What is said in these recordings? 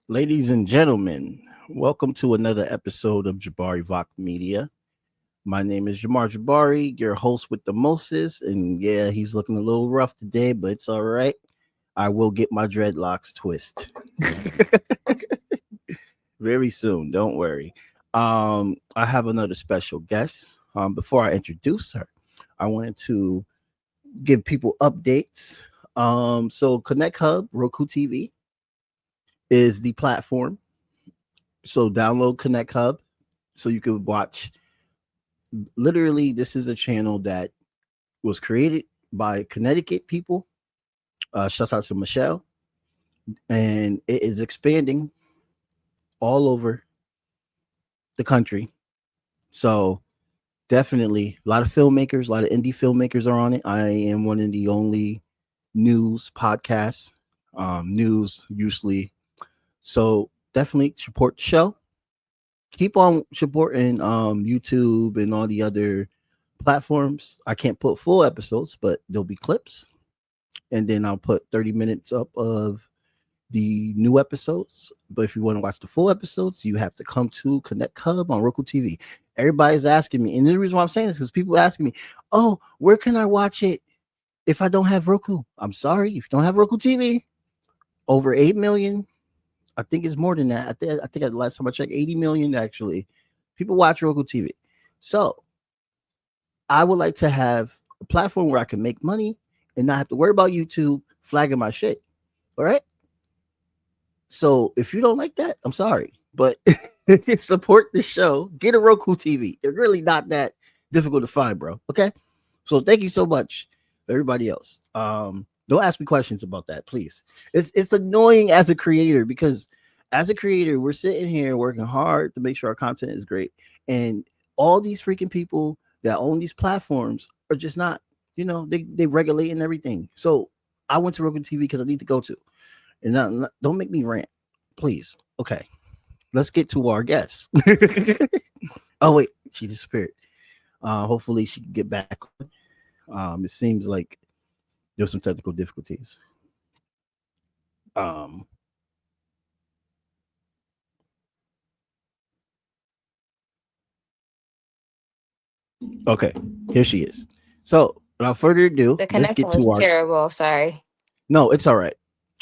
Ladies and gentlemen, welcome to another episode of Jabari VOC Media. My name is Jabari, your host with the mostest, and yeah, he's looking a little rough today, but it's all right. I will get my dreadlocks twist very soon. Don't worry. I have another special guest. Before I introduce her, I wanted to give people updates. So Connect Hub Roku TV is the platform. So download Connect Hub so you can watch. Literally, this is a channel that was created by Connecticut people. Shouts out to Michelle, and it is expanding all over the country. So definitely, a lot of filmmakers, a lot of indie filmmakers are on it. I am one of the only news podcasts, news usually. So definitely support the show. Keep on supporting YouTube and all the other platforms. I can't put full episodes, but there'll be clips, and then I'll put 30 minutes up of the new episodes. But if you want to watch the full episodes, you have to come to Connect Hub on Roku TV. Everybody's asking me, and the reason why I'm saying this is because people asking me, "Oh, where can I watch it if I don't have Roku?" I'm sorry, if you don't have Roku TV, over 8 million. I think it's more than that. I think the last time I checked, 80 million actually. People watch Roku TV. So I would like to have a platform where I can make money and not have to worry about YouTube flagging my shit. All right. So if you don't like that, I'm sorry, but support the show. Get a Roku TV. It's really not that difficult to find, bro. Okay. So thank you so much, everybody else. Don't ask me questions about that, please. It's annoying as a creator because as a creator, we're sitting here working hard to make sure our content is great, and all these freaking people that own these platforms are just not, they regulate and everything. So I went to Roku TV because I need to go to, and don't make me rant, please. Okay, let's get to our guest. Oh wait, she disappeared. Hopefully she can get back. It seems like there's some technical difficulties. Um, okay, here she is. So without further ado, The let's get connection to was our. terrible. Sorry. No, it's all right.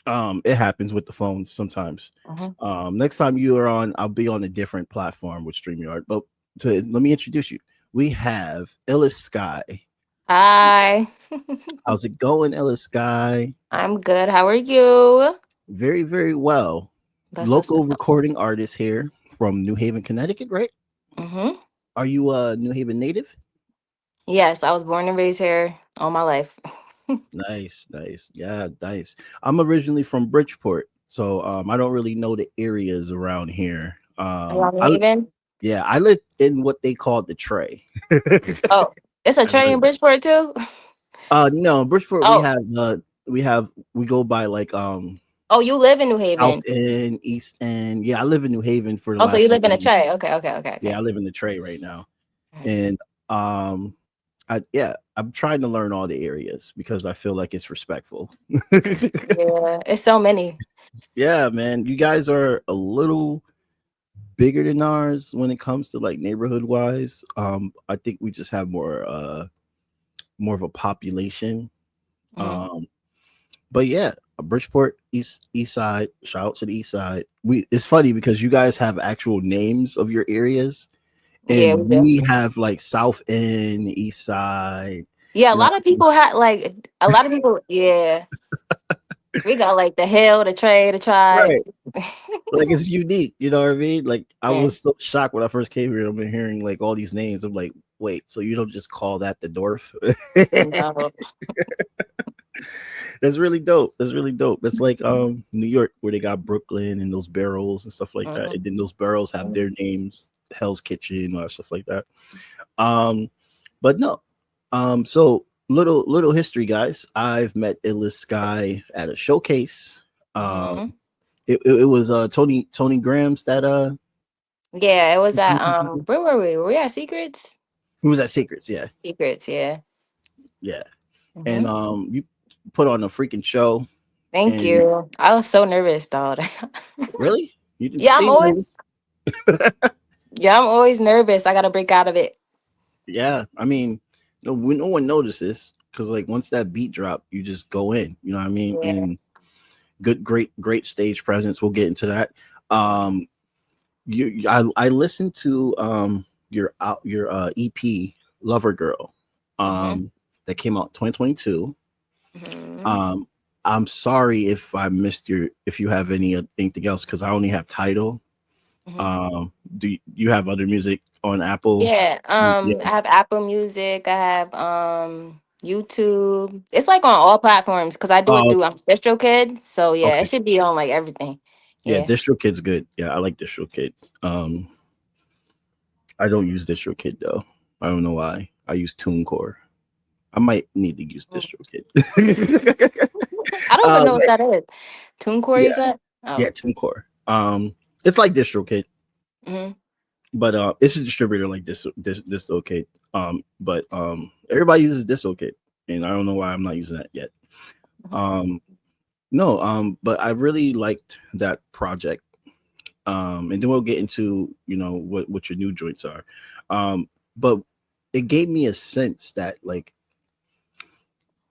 It happens with the phones sometimes. Mhm. Next time you are on, I'll be on a different platform with StreamYard. But let me introduce you. We have Illest Skye. Hi. How's it going, Illest Skye? I'm good. How are you? Very, very well. That's what's Local up. recording artist here from New Haven, Connecticut, right? Hmm. Are you a New Haven native? Yes, I was born and raised here all my life. Nice, nice. Yeah, nice. I'm originally from Bridgeport, so I don't really know the areas around here. Around New Haven. I live in what they call the tray. Oh, it's a I've train in heard. Bridgeport too. No, Bridgeport Oh, we go by like oh, you live in New South Haven. End, East End. Yeah, I live in New Haven for the Oh, so last you live in 7 a years. tray. Okay, okay, okay, Yeah, I okay. live in the tray right now. Alright. And um I'm trying to learn all the areas because I feel like it's respectful. Yeah, it's so many. Yeah, man. You guys are a little bigger than ours when it comes to like neighborhood wise. I think we just have more of a population. Hmm. Um but yeah, Bridgeport, East Side. Shout out to the East Side. It's funny because you guys have actual names of your areas, Yeah, we and do. we have like South End, East Side. Yeah, a You know, lot of people had like a lot of people. Yeah, we got like the hill, the tray, the tribe. right? Like it's unique. You know what I mean? Like I Yeah. was so shocked when I first came here. I've been hearing like all these names. I'm like, wait, so you don't just call that the Dorf? No. That's really dope. That's really dope. That's like New York where they got Brooklyn and those barrels and stuff like that. Mhm. And then those barrels have their names, Hell's Kitchen, all that stuff like that. Um, but no. So little history, guys. I've met Illest Skye at a showcase. Um, Mhm. it was Tony Graham's that Yeah, it was at where were we? Were we at Secrets? who was at Secrets, yeah. Secrets, yeah. Yeah. And Hmm. you put on a freaking show. Thank And you. I was so nervous though. really, you didn't yeah, I'm seem nervous. always yeah, I'm always nervous. I gotta break out of it. Yeah, I mean, no one notices because like once that beat drop, you just go in. You know what I mean? Yeah. And great stage presence. We'll get into that. Um, I listened to your EP Lover Girl, Mm-hmm. that came out 2022. Mm-hmm. Um, I'm sorry if I missed if you have anything else because I only have title. Mm-hmm. Do you have other music on Apple? Yeah. Yeah. I have Apple Music. I have YouTube. It's like on all platforms because I do it Oh, through DistroKid. So yeah, it okay. should be on like everything. Yeah, Yeah. DistroKid's good. Yeah, I like DistroKid. Um, I don't use DistroKid though. I don't know why. I use TuneCore. I might need to use Mm. DistroKid. I don't even know what But that is. TuneCore, you yeah, said? Oh. yeah, TuneCore. It's like DistroKid, Mm-hmm. but it's a distributor like DistroKid. But everybody uses DistroKid, and I don't know why I'm not using that yet. Um, no, but I really liked that project. And then we'll get into what your new joints are. But it gave me a sense that like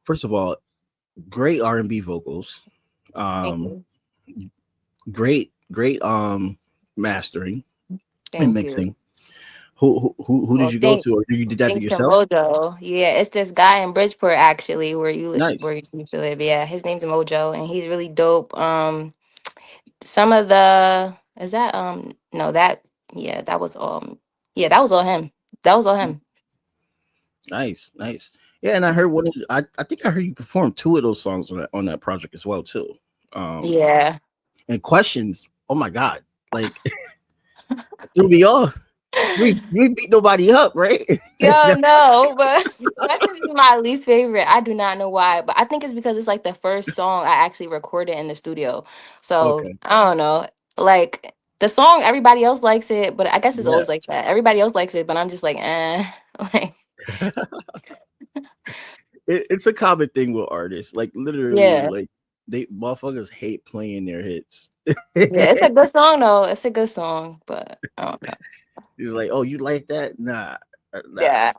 first of all, great R&B vocals, Thank um, you. great mastering and Thank you. mixing. Who did Well, you go to, or you did that to thanks to yourself? Mojo. Yeah, it's this guy in Bridgeport actually Nice. where you used to live. Yeah, his name's Mojo and he's really dope. Some of the is that no that yeah that was yeah that was all him. That was all him. Nice. Yeah, and I heard I think I heard you perform two of those songs on that project as well too. Um, Yeah. and questions. Oh my god, like threw me off. You ain't beat nobody up, right? Yo, no, but Questions is my least favorite. I do not know why, but I think it's because it's like the first song I actually recorded in the studio. So Okay. I don't know. Like the song, everybody else likes it, but I guess it's Yeah. always like that. Everybody else likes it, but I'm just like, like, It's a common thing with artists. Like literally, yeah, like they motherfuckers hate playing their hits. yeah. It's a good song though. It's a good song, but I don't know. He's like, "Oh, you like that? Nah, nah." Yeah.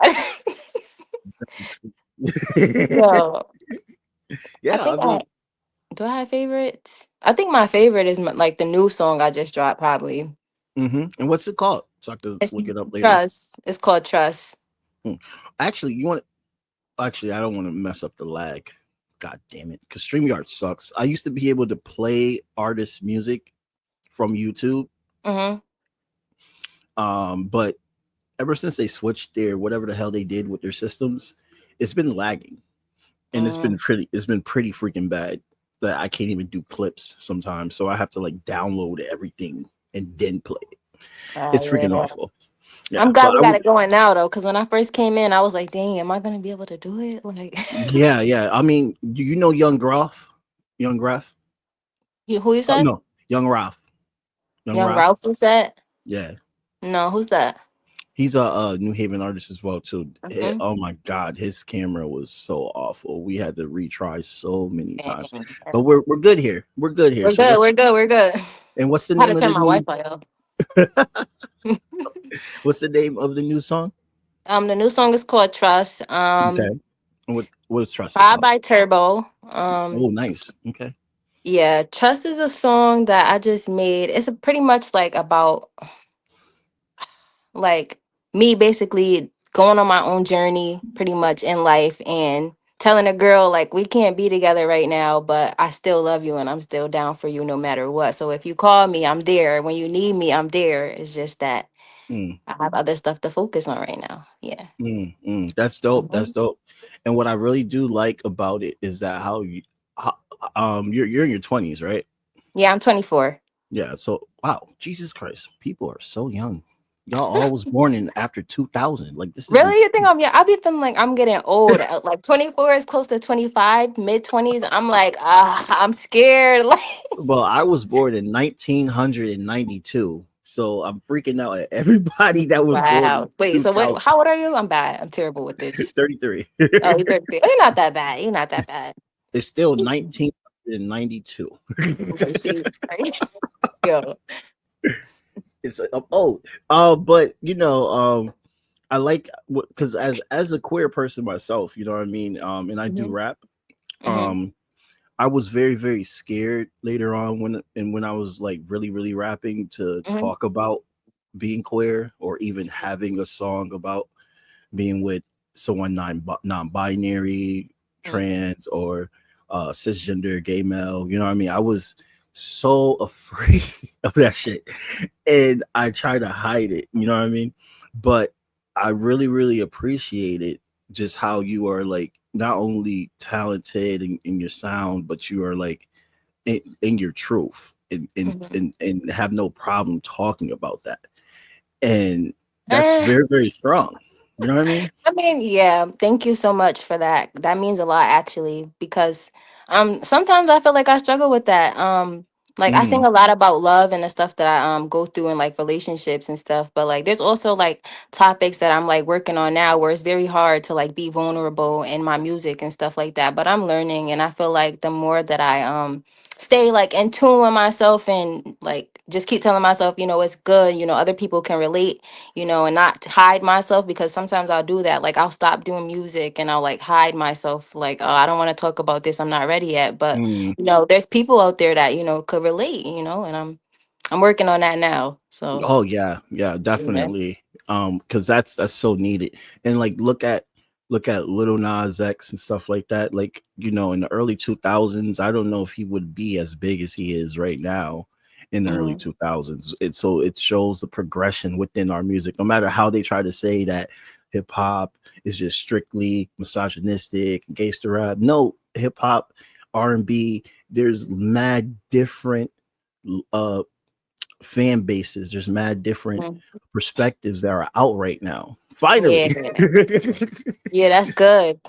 Yo, I Yeah, I think mean, do I have favorites? I think my favorite is like the new song I just dropped, probably. and what's it called? So I could It's look it up later. Trust. It's called Trust. Hmm. Actually, you want? Actually, I don't want to mess up the lag. God damn it, because StreamYard sucks. I used to be able to play artist music from YouTube, Mm-hmm. but ever since they switched their whatever the hell they did with their systems, it's been lagging. And Mm. it's been pretty freaking bad that I can't even do clips sometimes. So I have to like download everything and then play it. It's freaking Yeah. awful. Yeah. I'm So glad we I got would it going now though, because when I first came in, I was like, dang, am I gonna be able to do it? Like yeah. I mean, you know Young Graf? Young Graf? you who you Oh said? no, Young Ralph. Young Young Ralph. Ralph you said? Yeah. No, who's that? He's a New Haven artist as well too. Mm-hmm. Oh my god, his camera was so awful. We had to retry so many times. Dang. But we're good here. We're good here. We're So good, we're good, we're good. what's the I had to name of turn the my new Wi-Fi off. what's the name of the new song? The new song is called Trust. Okay. What's Trust Five about? by Turbo. Oh, nice. Okay. Yeah, Trust is a song that I just made. It's pretty much like about like me basically going on my own journey pretty much in life and telling a girl like we can't be together right now, but I still love you and I'm still down for you no matter what. So if you call me, I'm there. When you need me, I'm there. It's just that Mm, I have other stuff to focus on right now. Yeah. That's dope. That's Mhm. dope. And what I really do like about it is that how, you're in your 20s, right? Yeah, I'm 24. Yeah. So wow, Jesus Christ, people are so young. Y'all all was born in after 2000. Like this is Really? You think insane. I'm yeah? I be feeling like I'm getting old. Like 24 is close to 25, mid 20s. I'm like, I'm scared. Like Well, I was born in 1992. So I'm freaking out at everybody that was born in wow. Wait, so what 2000. how old are you? I'm bad. I'm terrible with this. 33. Oh, you're 33. Oh, you're not that bad. You're not that bad. It's still 19. 1992. Okay, see, right? Yo. It's I'm old. But I like because as a queer person myself, you know what I mean. And I do Hmm. rap. Hmm. Um, I was very very scared later on when I was like really rapping to Hmm. talk about being queer or even having a song about being with someone non-binary, trans, or cisgender, gay male. You know what I mean? I was so afraid of that shit, and I try to hide it. You know what I mean? But I really, really appreciated just how you are like not only talented in your sound, but you are like in your truth and, and Hmm. and and have no problem talking about that. And that's very, very strong. You know what I mean? I mean, yeah, thank you so much for that. That means a lot actually because sometimes I feel like I struggle with that. Like I sing Mm, a lot about love and the stuff that I go through in like relationships and stuff, but like there's also like topics that I'm like working on now where it's very hard to like be vulnerable in my music and stuff like that. But I'm learning and I feel like the more that I stay like in tune with myself and like just keep telling myself, it's good, other people can relate, and not hide myself because sometimes I'll do that. Like I'll stop doing music and I'll like hide myself. Like, oh, I don't want to talk about this. I'm not ready yet. But mm. there's people out there that could relate. And I'm working on that now. So Oh yeah, yeah, yeah. definitely. Because that's so needed. And like look at Little Nas X and stuff like that. Like in the early 2000s, I don't know if he would be as big as he is right now in the early Mhm. 2000s. It shows the progression within our music. No matter how they try to say that hip hop is just strictly misogynistic, gangster rap. No, hip hop, R&B. There's mad different uh fan bases. There's mad different Mhm. perspectives that are out right now. Yeah. Finally. Yeah, that's good.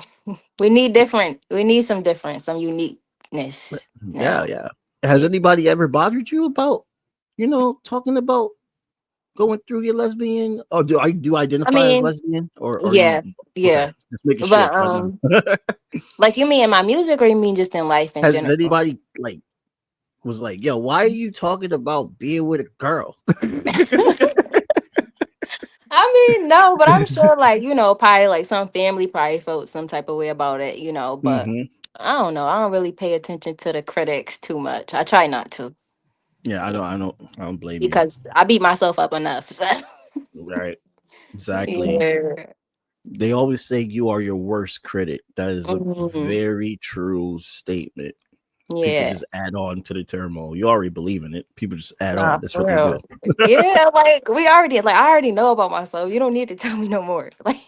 We need some uniqueness Yeah, now. yeah. Has Yeah. anybody ever bothered you about, talking about going through your lesbian? Or do I do I identify as mean, lesbian? Or are you yeah, okay? yeah. Just making sure But because I know. like you mean in my music or you mean just in life in Has general? anybody like was like, yo, why are you talking about being with a girl? I mean, no, but I'm sure, like, probably like some family probably felt some type of way about it, but Hmm. I don't know. I don't really pay attention to the critics too much. I try not to. Yeah, I Yeah, don't I don't I don't blame you. because I beat myself up enough. So. Right. Exactly. Yeah. They always say you are your worst critic. That is a Mhm. very true statement. People Yeah. just add on to the turmoil. You already believe in it. People just add Nah, on. That's for what they do. real. Yeah, like I already know about myself. You don't need to tell me no more. Like,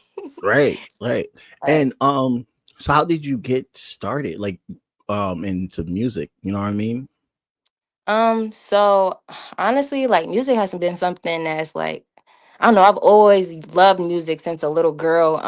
Right, right. like And so how did you get started? Like into music? You know what I mean? So honestly, like music hasn't been something that's like I don't know, I've always loved music since a little girl.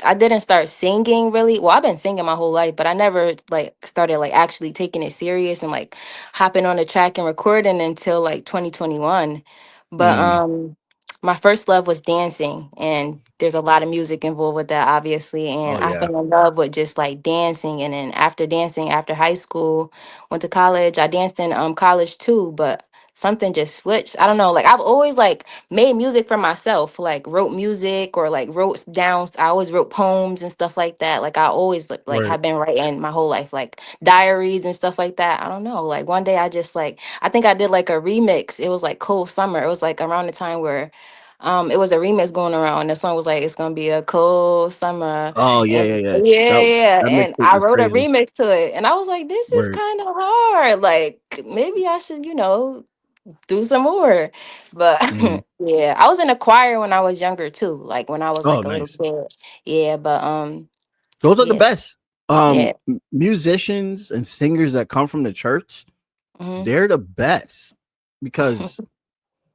I didn't start singing really. Well, I've been singing my whole life, but I never like started like actually taking it serious and like hopping on the track and recording until like 2021. But Mm. my first love was dancing and there's a lot of music involved with that obviously, and Oh I yeah. fell in love with just like dancing, and then after dancing after high school went to college. I danced in college too, but something just switched. I don't know. Like I've always like made music for myself, like wrote music or like wrote down. I always wrote poems and stuff like that. Like I always like Right. have been writing my whole life, like diaries and stuff like that. I don't know. Like one day I just like I think I did like a remix. It was like Cold Summer. It was like around the time where it was a remix going around. The song was like, "It's gonna be a cold summer," Oh yeah, and yeah, yeah. yeah, That yeah. that And mixtape I was wrote a crazy. remix to it, and I was like, "This is Word. kind of hard. Like, maybe I should, do some more." But Mhm. yeah, I was in a choir when I was younger too. Like when I was Oh, like a little nice. kid. Yeah, but Those are the yeah, best. yeah. Musicians and singers that come from the church, Hmm. they're the best because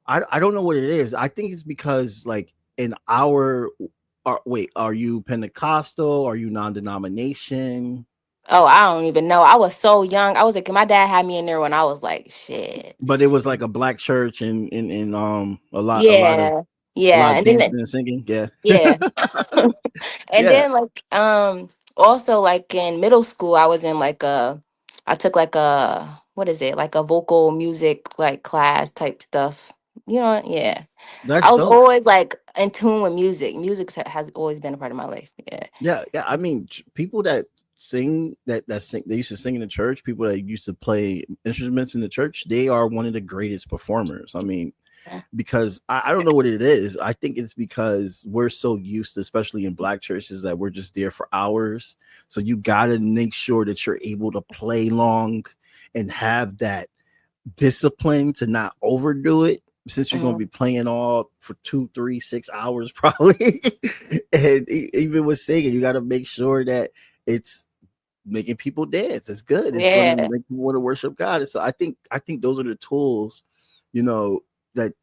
I don't know what it is. I think it's because like in our wait, are you Pentecostal? Are you non-denomination? Oh, I don't even know. I was so young. I was like, my dad had me in there when I was like, shit. But it was like a black church and Yeah, a yeah, lot of and then dancing and singing. Yeah. yeah. And Yeah. then like also like in middle school I was in like a I took like a, what is it, like a vocal music like class type stuff. You know, yeah. I That's was dope. always like in tune with music. Music has always been a part of my life. Yeah. Yeah, yeah. I mean, people that sing that sing they used to sing in the church. People that used to play instruments in the church. They are one of the greatest performers. I mean, because I don't know what it is. I think it's because we're so used to, especially in black churches, that we're just there for hours. So you got to make sure that you're able to play long and have that discipline to not overdo it, since you're going to Mhm. be playing all for 2 3 6 hours probably. And even with singing, you got to make sure that it's making people dance. It's good. It's going to Yeah. make people want to worship God. And so I think those are the tools, you know, that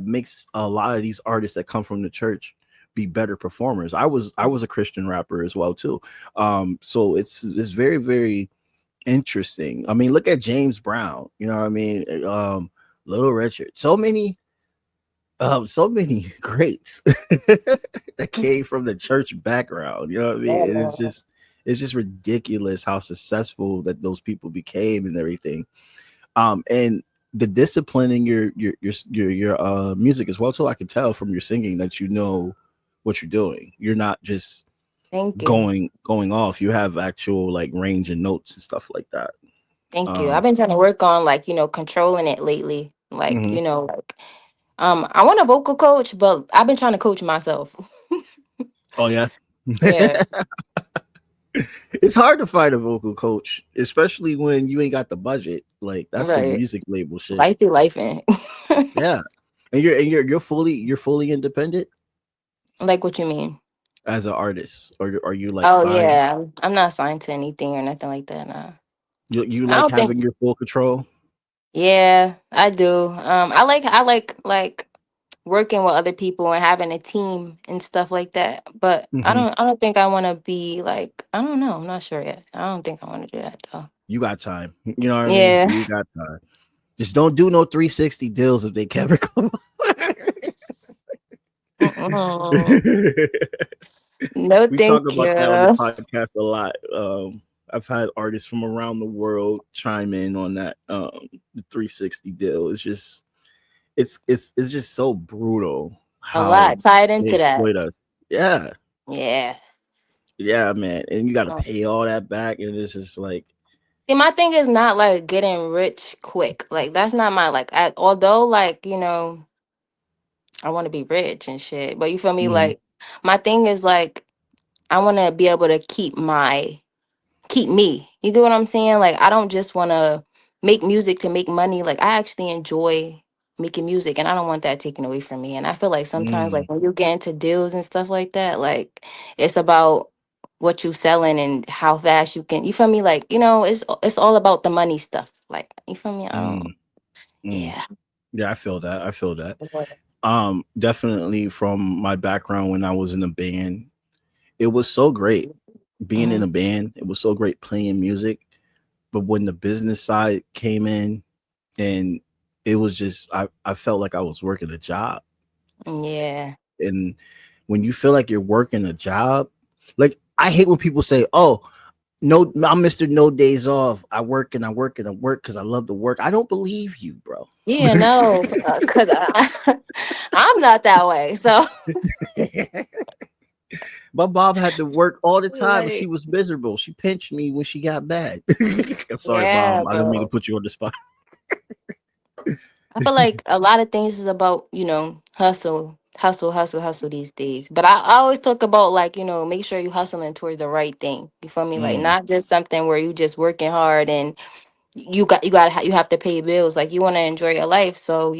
makes a lot of these artists that come from the church be better performers. I was a Christian rapper as well too. So it's very, very interesting. I mean, look at James Brown. You know what I mean? Little Richard. So many greats that came from the church background. You know what I mean? And Yeah. it's just ridiculous how successful that those people became and everything. And the discipline in your music as well too. I can tell from your singing that you know what you're doing. You're not just Thank you. going off. You have actual like range and notes and stuff like that. Thank you. I've Um, been trying to work on like, controlling it lately. Like, mhm. like I want a vocal coach, but I've been trying to coach myself. Oh yeah. Yeah. It's hard to find a vocal coach, especially when you ain't got the budget. Like that's some Right. music label shit. Life be life in. Yeah. And you're fully independent Like what you mean? as an artist, or are you like Oh signed? yeah. I'm not signed to anything or nothing like that. Nah. You I like don't think. having your full control? Yeah, I do. I like working with other people and having a team and stuff like that. But I Hmm. don't I don't think I want to be like, I don't know. I'm not sure yet. I don't think I want to do that though. You got time. You know what I mean? Yeah. You got time. Just don't do no 360 deals if they ever come. Mm-mm. No, We talk thank about that on the you. podcast a lot. I've had artists from around the world chime in on that the 360 deal. It's just so brutal A how lot tied they into that. exploit us. Yeah, Yeah. yeah, man. And you got to No. pay all that back, and it's just like, See, my thing is not like getting rich quick. Like that's not my like. Although like I want to be rich and shit, but you feel me? mhm, Like my thing is like I want to be able to keep me. You get what I'm saying? Like I don't just want to make music to make money. Like I actually enjoy making music and I don't want that taken away from me. And I feel like sometimes like mm, when you get into deals and stuff like that, like it's about what you selling and how fast you can. You feel me? Like, it's all about the money stuff. Like, you feel me? I don't. mm, mm. Yeah. Yeah, I feel that. I feel that. Definitely from my background when I was in a band, it was so great being in Hmm. a band. It was so great playing music. But when the business side came in, and it was just I felt like I was working a job. Yeah. And when you feel like you're working a job, like I hate when people say, "Oh, no, I'm Mr. No Days Off. I work and I work and I work because I love to work." I don't believe you, bro. Yeah, no, because I'm not that way. So, My mom had to work all the time and she like, was miserable. She pinched me when she got mad. I'm sorry, yeah, mom. I didn't mean to bro. put you on the spot. I feel like a lot of things is about, hustle, hustle, hustle, hustle these days. But I always talk about like, make sure you hustling towards the right thing. You feel me? Like Mm, not just something where you just working hard and you have to pay bills. Like you want to enjoy your life. So,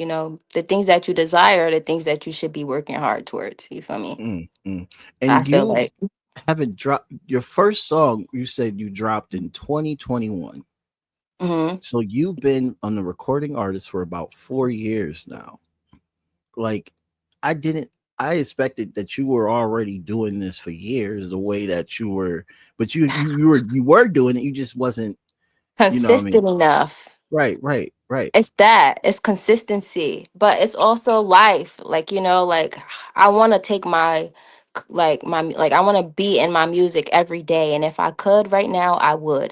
the things that you desire are the things that you should be working hard towards. You feel me? mm. I And feel you like. haven't dropped your first song, you said you dropped in 2021. Hmm. So you've been on the recording artist for about 4 years now. Like, I didn't, I expected that you were already doing this for years, the way that you were, but you were doing it. You just wasn't, what I mean? Consistent enough. Right, right, right. It's consistency, but it's also life. Like, like I want to take like I want to be in my music every day. And if I could right now, I would.